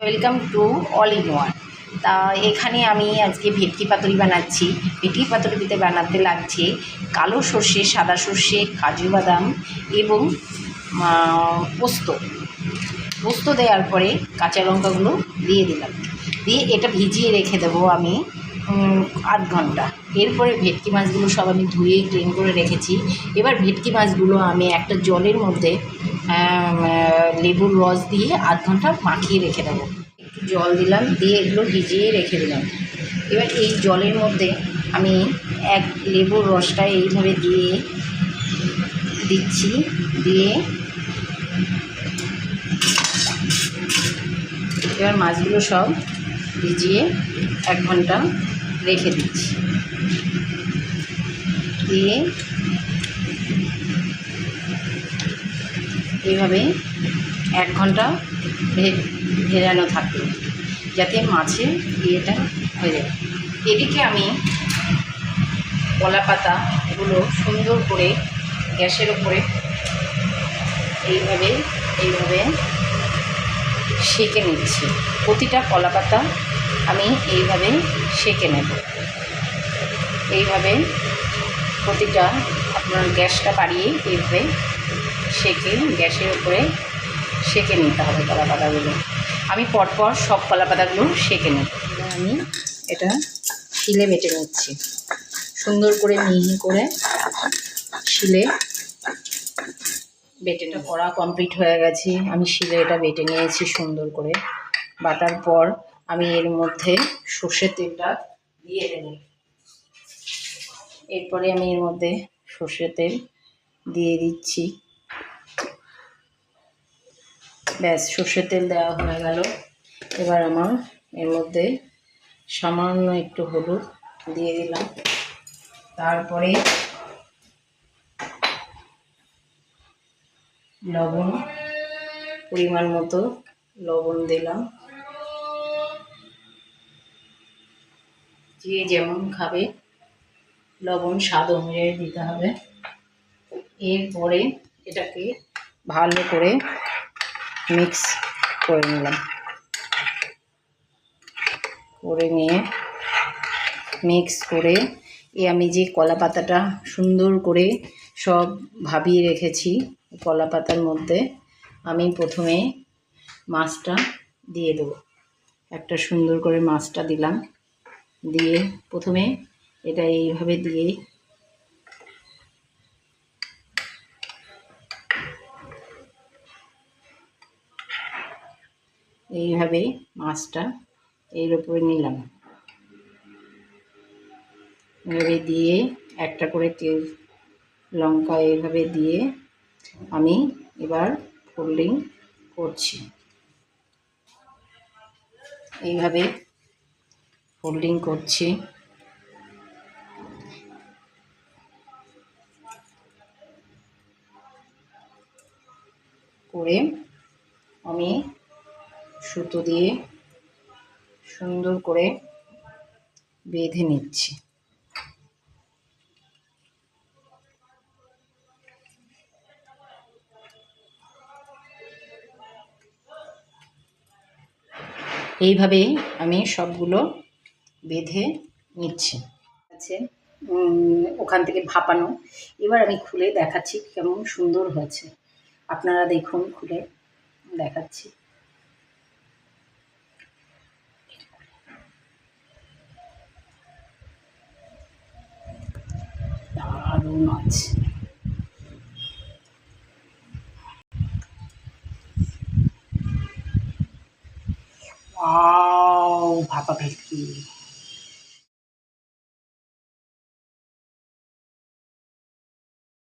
Welcome to all in one. তা এখানে আমি আজকে ভেটকি পাতুরি বানাচ্ছি। ভেটকি পাতুরিতে বানাতে লাগছে কালো সর্ষে, সাদা সর্ষে, কাজু বাদাম এবং পোস্ত। পোস্ত দেওয়ার পরে কাঁচা লঙ্কাগুলো দিয়ে দিলাম, দিয়ে এটা ভিজিয়ে রেখে দেবো আমি 8 ঘন্টা। এরপরে ভেটকি মাছগুলো সব আমি ধুয়ে ক্লিন করে রেখেছি। এবার ভেটকি মাছগুলো আমি একটা জলের মধ্যে লেবুর রস দিয়ে 8 ঘন্টা মাখিয়ে রেখে দেবো। একটু জল দিলাম, দিয়ে এগুলো ভিজিয়ে রেখে দিলাম। এবার এই জলের মধ্যে আমি এক লেবুর রসটা এইভাবে দিয়ে দিচ্ছি, দিয়ে এবার মাছগুলো সব ভিজিয়ে 1 ঘন্টা রেখে দিচ্ছি। দিয়ে এইভাবে 1 ঘন্টা ভেজানো থাকলো, যাতে মাছের ইয়েটা হয়ে যায়। এদিকে আমি কলা পাতাগুলো সুন্দর করে গ্যাসের ওপরে এইভাবে সেঁকে নিচ্ছি। প্রতিটা কলা পাতা আমি এইভাবে সেঁকে নেব। এইভাবে প্রতিটা আপনার গ্যাসটা বাড়িয়ে এইভাবে সেঁকে গ্যাসের উপরে সেঁকে নিতে হবে কলা পাতাগুলো। আমি পরপর সব কলা পাতাগুলো সেঁকে নেব। আমি এটা শিলে বেটে নিচ্ছি, সুন্দর করে মিহি করে শিলে বেটেটা করা কমপ্লিট হয়ে গেছে। আমি শিলে এটা বেটে নিয়েছি সুন্দর করে। বাটার পর আমি এর মধ্যে সর্ষের তেলটা দিয়ে দেব। এরপরে আমি এর মধ্যে সর্ষের তেল দিয়ে দিচ্ছি। ব্যাস, সর্ষের তেল দেওয়া হয়ে গেল। এবার আমার এর মধ্যে সামান্য একটু হলুদ দিয়ে দিলাম, তারপরে লবণ, পরিমাণ মতো লবণ দিলাম। যে যেমন খাবে লবণ স্বাদ অনুযায়ী দিতে হবে। এরপরে এটাকে ভালো করে মিক্স করে নিলাম। করে নিয়ে মিক্স করে আমি যে কলা পাতাটা সুন্দর করে সব ভাবিয়ে রেখেছি, কলা পাতার মধ্যে আমি প্রথমে মাছটা দিয়ে দেবো। একটা সুন্দর করে মাছটা দিলাম, দিয়ে প্রথমে এটা এইভাবে দিয়ে এইভাবে মাছটা এর উপরে নিলাম। এভাবে দিয়ে একটা করে তেল লঙ্কা এইভাবে দিয়ে আমি এবার ফোল্ডিং করছি। এইভাবে ফোল্ডিং করছি। করে আমি সুতো দিয়ে সুন্দর করে বেঁধে নিচ্ছি। এইভাবে আমি সবগুলো বেঁধে নিচ্ছি। আছে ওখান থেকে ভাপানো। এবার আমি খুলে দেখাচ্ছি কেমন সুন্দর হয়েছে। আপনারা দেখুন, খুলে দেখাচ্ছি। দারুণ আছে। ভাপা ভেটকি।